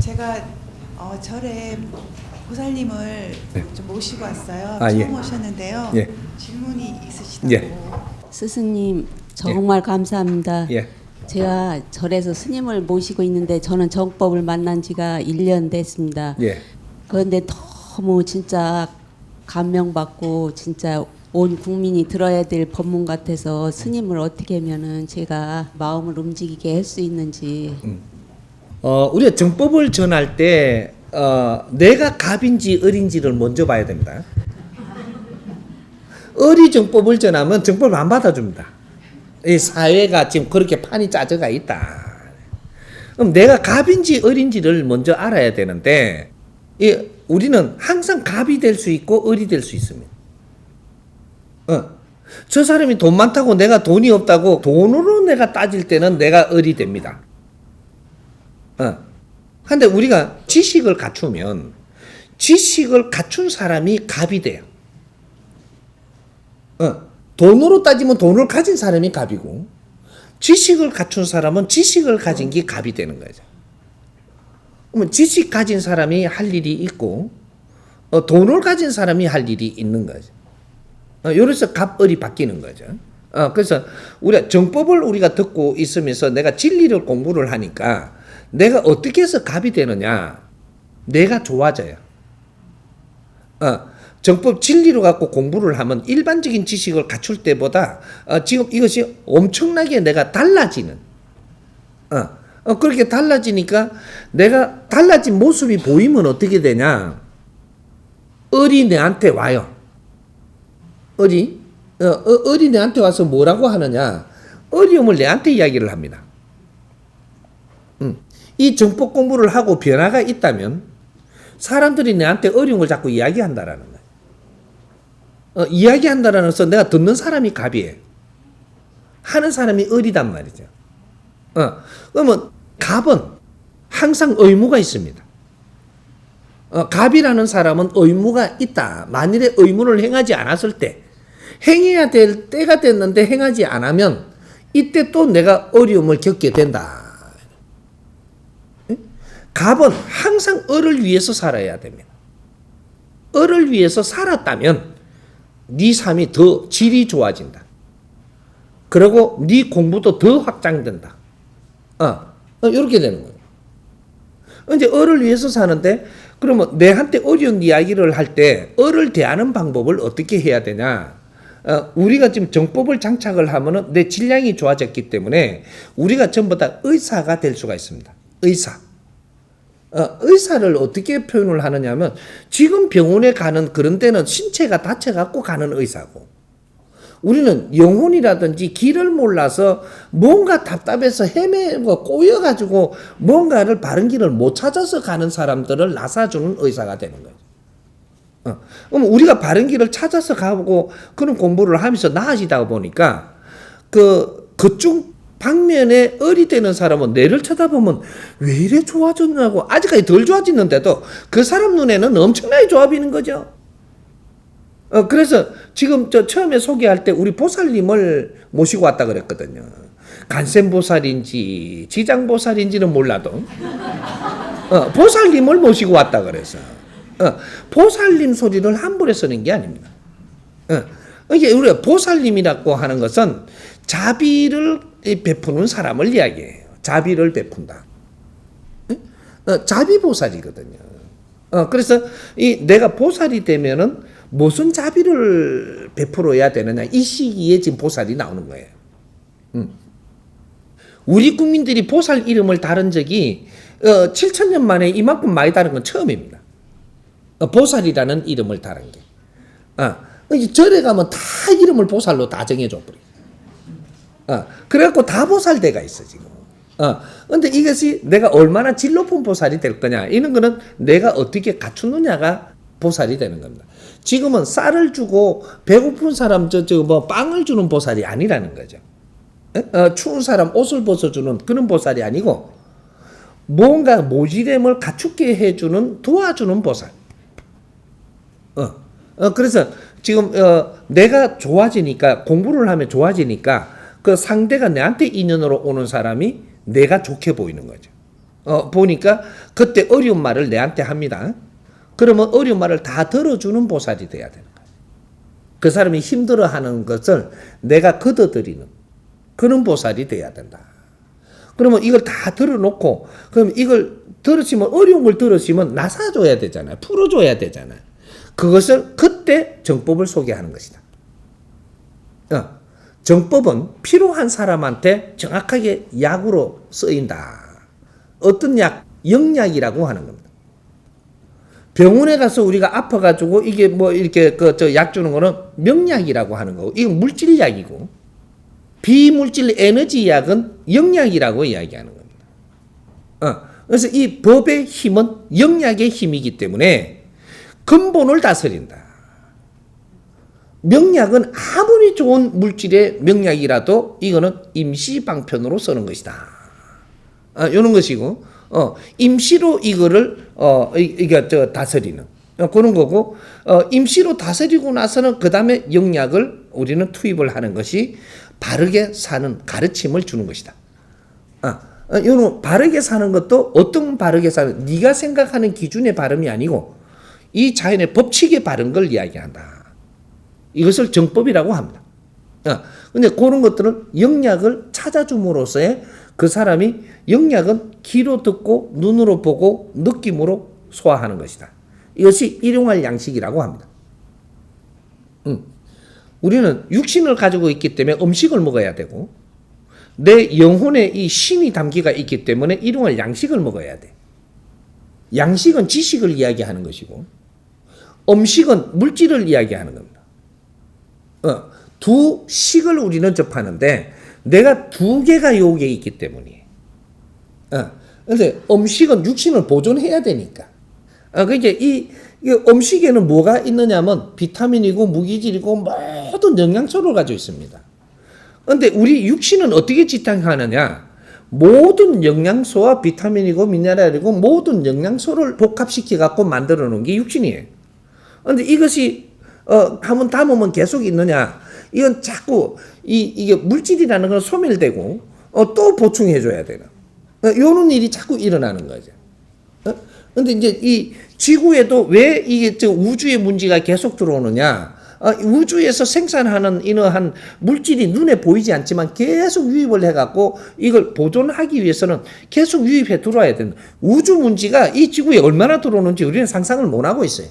제가 절에 보살님을 네. 좀 모시고 왔어요. 아, 처음 예. 오셨는데요. 예. 질문이 있으시다고. 예. 스승님 정말 감사합니다. 예. 제가 절에서 스님을 모시고 있는데 저는 정법을 만난 지가 1년 됐습니다. 예. 그런데 너무 진짜 감명받고 진짜 온 국민이 들어야 될 법문 같아서 스님을 어떻게 하면은 제가 마음을 움직이게 할 수 있는지. 우리가 정법을 전할 때 내가 갑인지 을인지를 먼저 봐야 됩니다. 을이 정법을 전하면 정법을 안 받아줍니다. 이 사회가 지금 그렇게 판이 짜져가 있다. 그럼 내가 갑인지 을인지를 먼저 알아야 되는데 우리는 항상 갑이 될 수 있고 을이 될 수 있습니다. 저 사람이 돈 많다고 내가 돈이 없다고 돈으로 내가 따질 때는 내가 을이 됩니다. 근데 우리가 지식을 갖추면 지식을 갖춘 사람이 갑이 돼요. 돈으로 따지면 돈을 가진 사람이 갑이고 지식을 갖춘 사람은 지식을 가진 게 갑이 되는 거죠. 그러면 지식 가진 사람이 할 일이 있고 돈을 가진 사람이 할 일이 있는 거죠. 이래서 갑을이 바뀌는 거죠. 그래서 우리가 정법을 우리가 듣고 있으면서 내가 진리를 공부를 하니까 내가 어떻게 해서 갑이 되느냐? 내가 좋아져요. 정법 진리로 갖고 공부를 하면 일반적인 지식을 갖출 때보다 지금 이것이 엄청나게 내가 달라지는. 그렇게 달라지니까 내가 달라진 모습이 보이면 어떻게 되냐? 을이 내한테 와요. 을이 내한테 와서 뭐라고 하느냐? 어려움을 내한테 이야기를 합니다. 이 정법 공부를 하고 변화가 있다면 사람들이 내한테 어려움을 자꾸 이야기한다라는 거예요. 이야기한다라는 것은 내가 듣는 사람이 갑이에요. 하는 사람이 을이단 말이죠. 그러면 갑은 항상 의무가 있습니다. 갑이라는 사람은 의무가 있다. 만일에 의무를 행하지 않았을 때 행해야 될 때가 됐는데 행하지 않으면 이때 또 내가 어려움을 겪게 된다. 갑은 항상 을을 위해서 살아야 됩니다. 을을 위해서 살았다면 네 삶이 더 질이 좋아진다. 그리고 네 공부도 더 확장된다. 이렇게 되는 거예요. 이제 을을 위해서 사는데 그러면 내한테 어려운 이야기를 할 때 을을 대하는 방법을 어떻게 해야 되냐? 우리가 지금 정법을 장착을 하면은 내 질량이 좋아졌기 때문에 우리가 전부 다 의사가 될 수가 있습니다. 의사. 의사를 어떻게 표현을 하느냐면 지금 병원에 가는 그런 데는 신체가 다쳐갖고 가는 의사고 우리는 영혼이라든지 길을 몰라서 뭔가 답답해서 헤매고 꼬여가지고 뭔가를 바른 길을 못 찾아서 가는 사람들을 나서주는 의사가 되는 거죠. 그럼 우리가 바른 길을 찾아서 가고 그런 공부를 하면서 나아지다 보니까 그쪽 방면에 을이 되는 사람은 내를 쳐다보면 왜 이래 좋아졌냐고 아직까지 덜 좋아지는데도 그 사람 눈에는 엄청나게 좋아 보이는 거죠. 그래서 지금 저 처음에 소개할 때 우리 보살님을 모시고 왔다 그랬거든요. 간센보살인지 지장보살인지는 몰라도 보살님을 모시고 왔다 그래서 보살님 소리를 함부로 쓰는 게 아닙니다. 이게 우리가 보살님이라고 하는 것은 자비를 베푸는 사람을 이야기해요. 자비를 베푼다. 자비보살이거든요. 그래서 내가 보살이 되면은 무슨 자비를 베풀어야 되느냐 이 시기에 지금 보살이 나오는 거예요. 우리 국민들이 보살 이름을 다른 적이 7,000년 만에 이만큼 많이 다른 건 처음입니다. 보살이라는 이름을 다른 게. 이제 절에 가면 다 이름을 보살로 다 정해줘 버려요. 그래갖고 다 보살대가 있어 지금. 근데 이것이 내가 얼마나 질 높은 보살이 될 거냐 이런 거는 내가 어떻게 갖추느냐가 보살이 되는 겁니다. 지금은 쌀을 주고 배고픈 사람 뭐 빵을 주는 보살이 아니라는 거죠. 추운 사람 옷을 벗어주는 그런 보살이 아니고 뭔가 모지됨을 갖추게 해주는 도와주는 보살. 그래서 지금 내가 좋아지니까 공부를 하면 좋아지니까 그 상대가 내한테 인연으로 오는 사람이 내가 좋게 보이는 거죠. 보니까 그때 어려운 말을 내한테 합니다. 그러면 어려운 말을 다 들어주는 보살이 돼야 되는 거예요. 그 사람이 힘들어하는 것을 내가 걷어들이는 그런 보살이 돼야 된다. 그러면 이걸 다 들어놓고 그럼 이걸 들으시면 어려운 걸 들으시면 나사줘야 되잖아요. 풀어줘야 되잖아요. 그것을 그때 정법을 소개하는 것이다. 정법은 필요한 사람한테 정확하게 약으로 쓰인다. 어떤 약? 영약이라고 하는 겁니다. 병원에 가서 우리가 아파가지고 이게 뭐 이렇게 약 주는 거는 명약이라고 하는 거고, 이건 물질약이고, 비물질 에너지 약은 영약이라고 이야기하는 겁니다. 그래서 이 법의 힘은 영약의 힘이기 때문에 근본을 다스린다. 명약은 아무리 좋은 물질의 명약이라도 이거는 임시방편으로 쓰는 것이다. 이런 것이고, 임시로 이거를 다스리는 그런 거고, 임시로 다스리고 나서는 그 다음에 영약을 우리는 투입을 하는 것이 바르게 사는 가르침을 주는 것이다. 이런 바르게 사는 것도 어떤 바르게 사는, 네가 생각하는 기준의 바름이 아니고 이 자연의 법칙에 바른 걸 이야기한다. 이것을 정법이라고 합니다. 근데 그런 것들은 영약을 찾아줌으로써의 그 사람이 영약은 귀로 듣고 눈으로 보고 느낌으로 소화하는 것이다. 이것이 일용할 양식이라고 합니다. 우리는 육신을 가지고 있기 때문에 음식을 먹어야 되고 내 영혼에 이 신이 담기가 있기 때문에 일용할 양식을 먹어야 돼. 양식은 지식을 이야기하는 것이고 음식은 물질을 이야기하는 겁니다. 두 식을 우리는 접하는데 내가 두 개가 요게 있기 때문이에요. 그런데 음식은 육신을 보존해야 되니까. 그러니까 이 음식에는 뭐가 있느냐면 비타민이고 무기질이고 모든 영양소를 가지고 있습니다. 그런데 우리 육신은 어떻게 지탱하느냐? 모든 영양소와 비타민이고 미네랄이고 모든 영양소를 복합시켜 갖고 만들어 놓은 게 육신이에요. 그런데 이것이 한번 담으면 계속 있느냐? 이건 자꾸 이게 물질이라는 건 소멸되고 또 보충해 줘야 되는 이런 일이 자꾸 일어나는 거죠. 근데 이제 이 지구에도 왜 이게 우주의 문제가 계속 들어오느냐? 우주에서 생산하는 이러한 물질이 눈에 보이지 않지만 계속 유입을 해갖고 이걸 보존하기 위해서는 계속 유입해 들어와야 된다. 우주 문제가 이 지구에 얼마나 들어오는지 우리는 상상을 못 하고 있어요.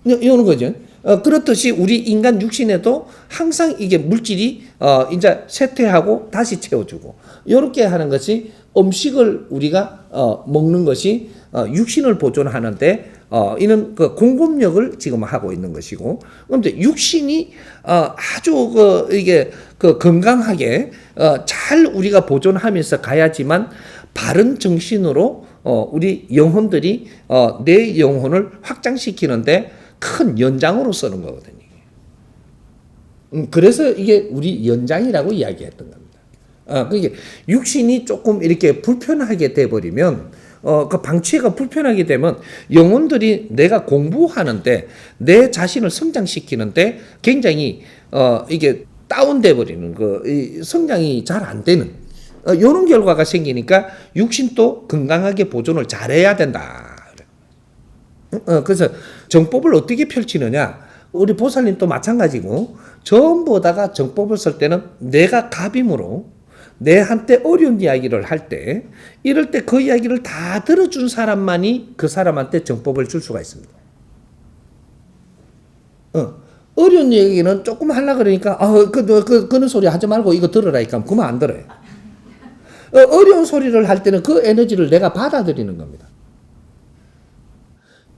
이러는 거죠. 그렇듯이 우리 인간 육신에도 항상 이게 물질이 이제 쇠퇴하고 다시 채워주고 이렇게 하는 것이 음식을 우리가 먹는 것이 육신을 보존하는데 이는 그 공급력을 지금 하고 있는 것이고, 그런데 육신이 아주 이게 건강하게 잘 우리가 보존하면서 가야지만 바른 정신으로 우리 영혼들이 내 영혼을 확장시키는데 큰 연장으로 쓰는 거거든요. 그래서 이게 우리 연장이라고 이야기했던 겁니다. 그게 육신이 조금 이렇게 불편하게 돼버리면 그 방치가 불편하게 되면 영혼들이 내가 공부하는데 내 자신을 성장시키는데 굉장히 이게 다운돼 버리는 이 성장이 잘 안 되는 이런 결과가 생기니까 육신도 건강하게 보존을 잘해야 된다. 그래서 정법을 어떻게 펼치느냐? 우리 보살님도 마찬가지고 전부 다가 정법을 쓸 때는 내가 갑임으로 내 한때 어려운 이야기를 할 때 이럴 때 그 이야기를 다 들어준 사람만이 그 사람한테 정법을 줄 수가 있습니다. 어려운 얘기는 조금 하려고 그러니까 그런 소리 하지 말고 이거 들으라니까 그러면 안 들어요. 어려운 소리를 할 때는 그 에너지를 내가 받아들이는 겁니다.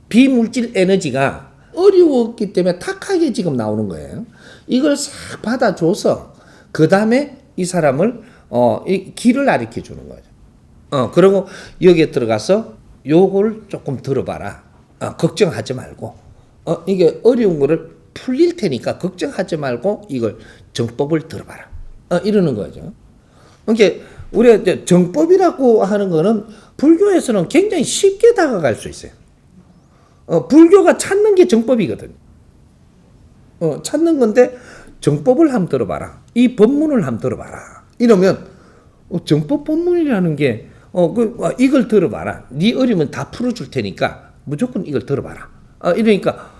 비물질 에너지가 어려웠기 때문에 탁하게 지금 나오는 거예요. 이걸 싹 받아줘서 그 다음에 이 사람을 이 길을 가르쳐 주는 거죠. 그리고 여기에 들어가서 요걸 조금 들어봐라. 걱정하지 말고 이게 어려운 거를 풀릴 테니까 걱정하지 말고 이걸 정법을 들어봐라. 이러는 거죠. 그러니까 우리가 정법이라고 하는 거는 불교에서는 굉장히 쉽게 다가갈 수 있어요. 불교가 찾는 게 정법이거든. 찾는 건데 정법을 한번 들어봐라. 이 법문을 한번 들어봐라. 이러면 정법 법문이라는 게 이걸 들어봐라. 네 어려면 다 풀어줄 테니까 무조건 이걸 들어봐라. 이러니까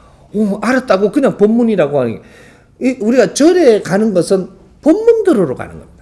알았다고 그냥 법문이라고 하는 게 우리가 절에 가는 것은 법문 들으러 가는 겁니다.